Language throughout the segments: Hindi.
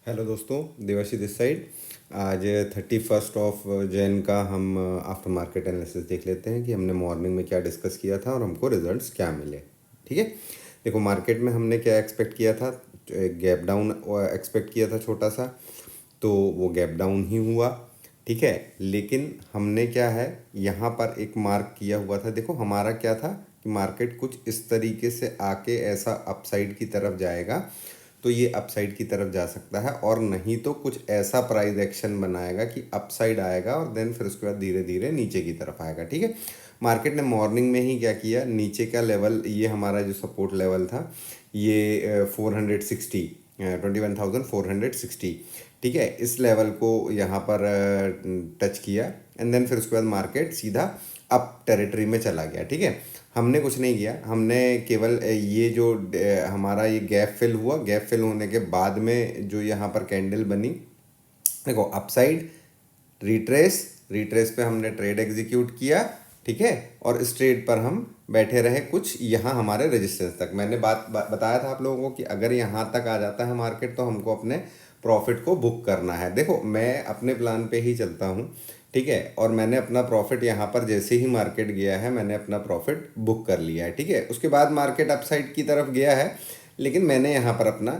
हेलो दोस्तों, देवाशी दिस साइड। आज 31 का हम आफ्टर मार्केट एनालिसिस देख लेते हैं कि हमने मॉर्निंग में क्या डिस्कस किया था और हमको रिजल्ट्स क्या मिले। ठीक है। देखो, मार्केट में हमने क्या एक्सपेक्ट किया था, एक गैप डाउन एक्सपेक्ट किया था छोटा सा, तो वो गैप डाउन ही हुआ। ठीक है। लेकिन हमने क्या है, यहाँ पर एक मार्क किया हुआ था। देखो, हमारा क्या था कि मार्केट कुछ इस तरीके से आके ऐसा अपसाइड की तरफ जाएगा, तो ये अपसाइड की तरफ जा सकता है, और नहीं तो कुछ ऐसा प्राइस एक्शन बनाएगा कि अपसाइड आएगा और देन फिर उसके बाद धीरे धीरे नीचे की तरफ आएगा। ठीक है। मार्केट ने मॉर्निंग में ही क्या किया, नीचे का लेवल, ये हमारा जो सपोर्ट लेवल था, ये 460, 21,460। ठीक है, इस लेवल को यहाँ पर टच किया, एंड देन फिर उसके बाद मार्केट सीधा अप टेरिटरी में चला गया। ठीक है। हमने कुछ नहीं किया, हमने केवल ये जो हमारा ये गैप फिल हुआ, गैप फिल होने के बाद में जो यहाँ पर कैंडल बनी, देखो अपसाइड, रिट्रेस, रिट्रेस पे हमने ट्रेड एग्जीक्यूट किया। ठीक है। और इस ट्रेड पर हम बैठे रहे कुछ यहाँ हमारे रेजिस्टेंस तक। मैंने बताया था आप लोगों को कि अगर यहाँ तक आ जाता है मार्केट तो हमको अपने प्रॉफिट को बुक करना है। देखो, मैं अपने प्लान पे ही चलता हूँ। ठीक है। और मैंने अपना प्रॉफिट यहाँ पर जैसे ही मार्केट गया है, मैंने अपना प्रॉफिट बुक कर लिया है। ठीक है। उसके बाद मार्केट अपसाइड की तरफ गया है, लेकिन मैंने यहाँ पर अपना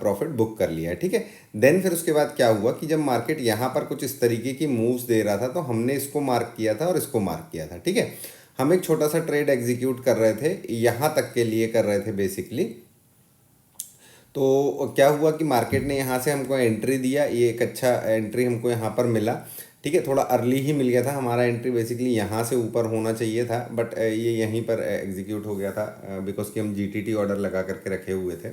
प्रॉफिट बुक कर लिया है। ठीक है। देन फिर उसके बाद क्या हुआ कि जब मार्केट यहाँ पर कुछ इस तरीके की मूव्स दे रहा था, तो हमने इसको मार्क किया था और इसको मार्क किया था। ठीक है। हम एक छोटा सा ट्रेड एग्जीक्यूट कर रहे थे, यहाँ तक के लिए कर रहे थे बेसिकली। तो क्या हुआ कि मार्केट ने यहाँ से हमको एंट्री दिया, ये एक अच्छा एंट्री हमको यहाँ पर मिला। ठीक है। थोड़ा अर्ली ही मिल गया था, हमारा एंट्री बेसिकली यहाँ से ऊपर होना चाहिए था, बट ये यहीं पर एग्जीक्यूट हो गया था, बिकॉज कि हम जीटीटी ऑर्डर लगा करके रखे हुए थे।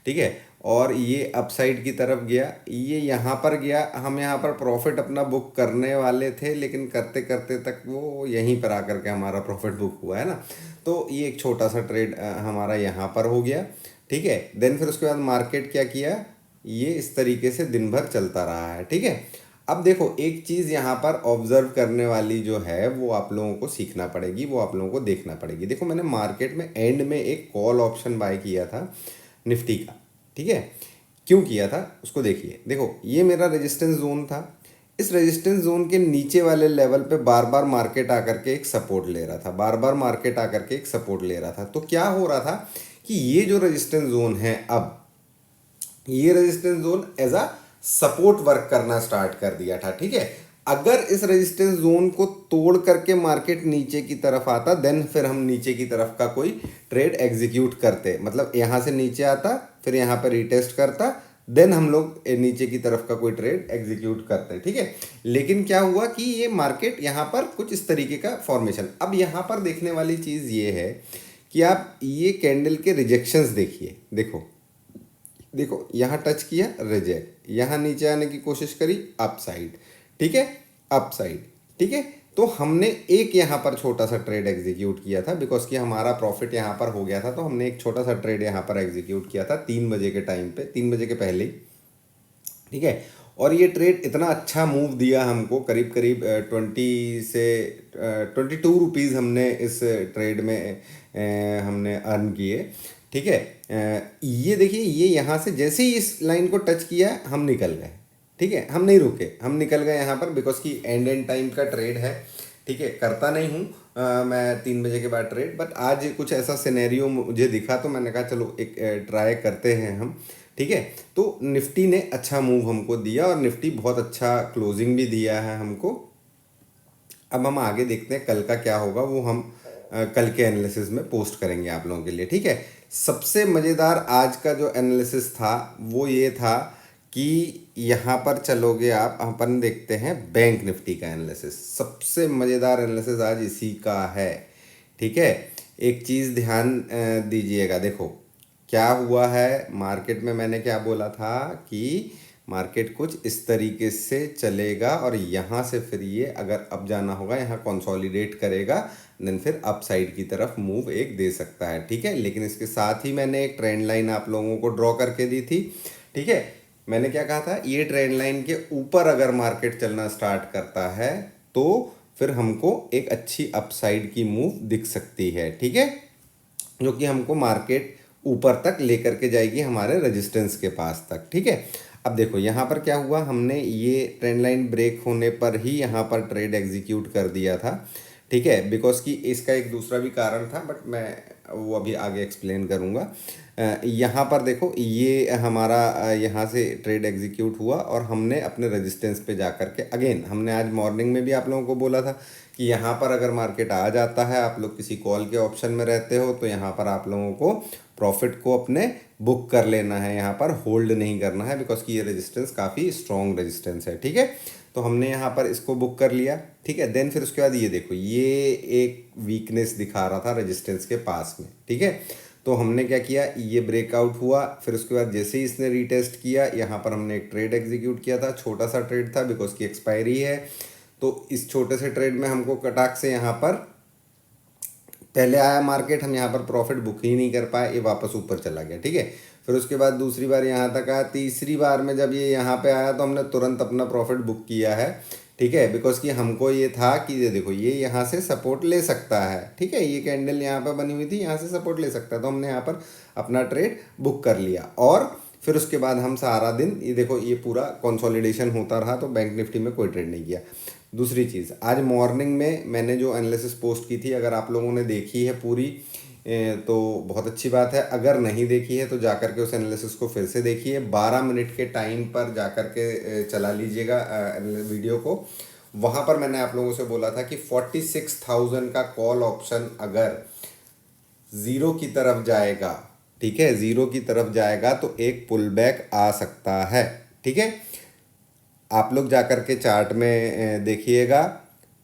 ठीक है। और ये अपसाइड की तरफ गया, ये यहाँ पर गया, हम यहाँ पर प्रॉफिट अपना बुक करने वाले थे, लेकिन करते करते तक वो यहीं पर आकर के हमारा प्रॉफिट बुक हुआ है ना। तो ये एक छोटा सा ट्रेड हमारा यहाँ पर हो गया। ठीक है। देन फिर उसके बाद मार्केट क्या किया, ये इस तरीके से दिन भर चलता रहा है। ठीक है। अब देखो, एक चीज़ यहाँ पर ऑब्जर्व करने वाली जो है वो आप लोगों को सीखना पड़ेगी, वो आप लोगों को देखना पड़ेगी। देखो, मैंने मार्केट में एंड में एक कॉल ऑप्शन बाय किया था निफ्टी का। ठीक है। क्यों किया था उसको देखिए। देखो, ये मेरा रेजिस्टेंस जोन था, इस रेजिस्टेंस जोन के नीचे वाले लेवल पे बार बार मार्केट आकर के एक सपोर्ट ले रहा था, बार बार मार्केट आकर के एक सपोर्ट ले रहा था। तो क्या हो रहा था कि ये जो रेजिस्टेंस जोन है, अब ये resistance zone as a support work करना स्टार्ट कर दिया था। ठीक है। अगर इस रेजिस्टेंस जोन को तोड़ करके मार्केट नीचे की तरफ आता, देन फिर हम नीचे की तरफ का कोई ट्रेड एग्जीक्यूट करते, मतलब यहाँ से नीचे आता, फिर यहाँ पर रिटेस्ट करता, देन हम लोग नीचे की तरफ का कोई ट्रेड एग्जीक्यूट करते। ठीक है। लेकिन क्या हुआ कि ये मार्केट यहाँ पर कुछ इस तरीके का फॉर्मेशन। अब यहाँ पर देखने वाली चीज़ ये है कि आप ये कैंडल के रिजेक्शंस देखिए। देखो देखो, यहाँ टच किया, रिजेक्ट, यहाँ नीचे आने की कोशिश करी, अप साइड। ठीक है। Up side. ठीक है। तो हमने एक यहाँ पर छोटा सा ट्रेड एग्जीक्यूट किया था, बिकॉज कि हमारा प्रॉफिट यहाँ पर हो गया था, तो हमने एक छोटा सा ट्रेड यहाँ पर एग्जीक्यूट किया था 3 बजे के टाइम पे, 3 बजे के पहले ही। ठीक है। और ये ट्रेड इतना अच्छा मूव दिया हमको, करीब करीब 22 रुपीज़ हमने इस ट्रेड में हमने अर्न किए। ठीक है। ये देखिए, ये यहाँ से जैसे ही इस लाइन को टच किया, हम निकल गए। ठीक है। हम नहीं रुके, हम निकल गए यहाँ पर, बिकॉज कि एंड टाइम का ट्रेड है। ठीक है। करता नहीं हूँ मैं 3 बजे के बाद ट्रेड, बट आज कुछ ऐसा सिनेरियो मुझे दिखा, तो मैंने कहा चलो एक ट्राई करते हैं हम। ठीक है। तो निफ्टी ने अच्छा मूव हमको दिया, और निफ्टी बहुत अच्छा क्लोजिंग भी दिया है हमको। अब हम आगे देखते हैं कल का क्या होगा, वो हम कल के एनालिसिस में पोस्ट करेंगे आप लोगों के लिए। ठीक है। सबसे मज़ेदार आज का जो एनालिसिस था वो ये था कि यहाँ पर चलोगे आप, अपन देखते हैं बैंक निफ्टी का एनालिसिस। सबसे मज़ेदार एनालिसिस आज इसी का है। ठीक है। एक चीज़ ध्यान दीजिएगा। देखो, क्या हुआ है मार्केट में, मैंने क्या बोला था कि मार्केट कुछ इस तरीके से चलेगा, और यहाँ से फिर ये अगर अब जाना होगा, यहाँ कंसोलिडेट करेगा, देन फिर अप साइड की तरफ मूव एक दे सकता है। ठीक है। लेकिन इसके साथ ही मैंने एक ट्रेंड लाइन आप लोगों को ड्रॉ करके दी थी। ठीक है। मैंने क्या कहा था, ये ट्रेंड लाइन के ऊपर अगर मार्केट चलना स्टार्ट करता है, तो फिर हमको एक अच्छी अपसाइड की मूव दिख सकती है। ठीक है। जो कि हमको मार्केट ऊपर तक लेकर के जाएगी, हमारे रेजिस्टेंस के पास तक। ठीक है। अब देखो यहाँ पर क्या हुआ, हमने ये ट्रेंड लाइन ब्रेक होने पर ही यहाँ पर ट्रेड एग्जीक्यूट कर दिया था, ठीक है, बिकॉज कि इसका एक दूसरा भी कारण था, बट मैं वो अभी आगे एक्सप्लेन करूँगा। यहाँ पर देखो ये हमारा यहाँ से ट्रेड एग्जीक्यूट हुआ और हमने अपने रेजिस्टेंस पे जा कर के अगेन, हमने आज मॉर्निंग में भी आप लोगों को बोला था कि यहाँ पर अगर मार्केट आ जाता है, आप लोग किसी कॉल के ऑप्शन में रहते हो, तो यहाँ पर आप लोगों को प्रॉफिट को अपने बुक कर लेना है, यहाँ पर होल्ड नहीं करना है, बिकॉज कि ये रेजिस्टेंस काफ़ी स्ट्रॉन्ग रेजिस्टेंस है, ठीक है। तो हमने यहाँ पर इसको बुक कर लिया, ठीक है। देन फिर उसके बाद ये देखो, ये एक वीकनेस दिखा रहा था रेजिस्टेंस के पास में, ठीक है। तो हमने क्या किया, ये ब्रेकआउट हुआ, फिर उसके बाद जैसे ही इसने रीटेस्ट किया, यहाँ पर हमने एक ट्रेड एग्जीक्यूट किया था, छोटा सा ट्रेड था बिकॉज की एक्सपायरी है। तो इस छोटे से ट्रेड में हमको कटाक से यहाँ पर पहले आया मार्केट, हम यहाँ पर प्रॉफिट बुक ही नहीं कर पाए, ये वापस ऊपर चला गया, ठीक है। फिर उसके बाद दूसरी बार यहाँ तक आया, तीसरी बार में जब ये यहाँ पे आया तो हमने तुरंत अपना प्रॉफिट बुक किया है, ठीक है, बिकॉज कि हमको ये था कि ये देखो ये यहाँ से सपोर्ट ले सकता है, ठीक है, ये कैंडल यहाँ पर बनी हुई थी, यहाँ से सपोर्ट ले सकता है, तो हमने यहाँ पर अपना ट्रेड बुक कर लिया। और फिर उसके बाद हम सारा दिन ये देखो ये पूरा कंसोलिडेशन होता रहा, तो बैंक निफ्टी में कोई ट्रेड नहीं किया। दूसरी चीज़, आज मॉर्निंग में मैंने जो एनालिसिस पोस्ट की थी, अगर आप लोगों ने देखी है पूरी तो बहुत अच्छी बात है, अगर नहीं देखी है तो जा कर के उस एनालिसिस को फिर से देखिए, 12 मिनट के टाइम पर जा कर के चला लीजिएगा वीडियो को। वहाँ पर मैंने आप लोगों से बोला था कि 46,000 का कॉल ऑप्शन अगर ज़ीरो की तरफ जाएगा, ठीक है, ज़ीरो की तरफ जाएगा तो एक पुल बैक आ सकता है, ठीक है। आप लोग जा कर के चार्ट में देखिएगा,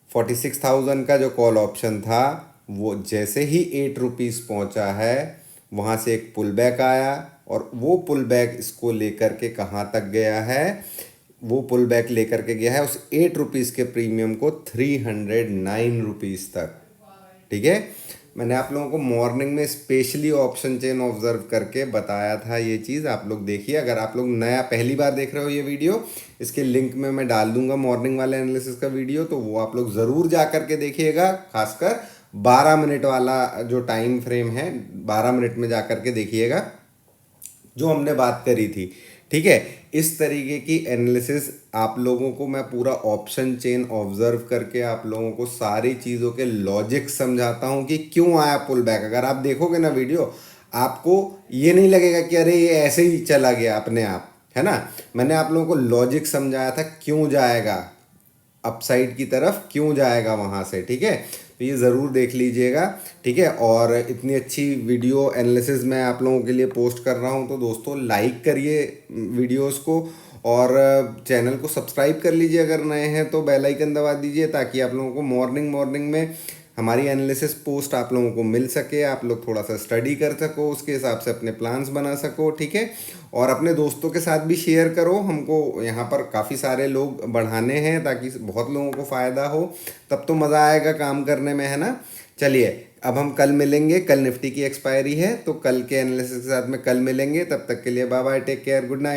46,000 का जो कॉल ऑप्शन था वो जैसे ही 8 रुपीज़ पहुँचा है, वहाँ से एक पुल बैक आया, और वो पुल बैक इसको लेकर के कहाँ तक गया है, वो पुल बैक लेकर के गया है उस 8 रुपीज़ के प्रीमियम को 309 रुपीज़ तक, ठीक है। मैंने आप लोगों को मॉर्निंग में स्पेशली ऑप्शन चेन ऑब्जर्व करके बताया था ये चीज़, आप लोग देखिए। अगर आप लोग नया पहली बार देख रहे हो ये वीडियो, इसके लिंक में मैं डाल दूंगा मॉर्निंग वाले एनालिसिस का वीडियो, तो वो आप लोग ज़रूर जा कर के देखिएगा, खासकर 12 मिनट वाला जो टाइम फ्रेम है, 12 मिनट में जा कर के देखिएगा जो हमने बात करी थी, ठीक है। इस तरीके की एनालिसिस आप लोगों को मैं पूरा ऑप्शन चेन ऑब्जर्व करके आप लोगों को सारी चीज़ों के लॉजिक समझाता हूँ कि क्यों आया पुल बैक। अगर आप देखोगे ना वीडियो, आपको ये नहीं लगेगा कि अरे ये ऐसे ही चला गया अपने आप, है ना। मैंने आप लोगों को लॉजिक समझाया था क्यों जाएगा अपसाइड की तरफ, क्यों जाएगा वहाँ से, ठीक है। तो ये ज़रूर देख लीजिएगा, ठीक है। और इतनी अच्छी वीडियो एनालिसिस मैं आप लोगों के लिए पोस्ट कर रहा हूँ, तो दोस्तों लाइक करिए वीडियोस को, और चैनल को सब्सक्राइब कर लीजिए, अगर नए हैं तो बेल आइकन दबा दीजिए, ताकि आप लोगों को मॉर्निंग में हमारी एनालिसिस पोस्ट आप लोगों को मिल सके, आप लोग थोड़ा सा स्टडी कर सको, उसके हिसाब से अपने प्लान्स बना सको, ठीक है। और अपने दोस्तों के साथ भी शेयर करो, हमको यहाँ पर काफ़ी सारे लोग बढ़ाने हैं ताकि बहुत लोगों को फ़ायदा हो, तब तो मज़ा आएगा काम करने में, है ना। चलिए अब हम कल मिलेंगे, कल निफ्टी की एक्सपायरी है, तो कल के एनालिसिस के साथ में कल मिलेंगे, तब तक के लिए bye bye, take care, good night.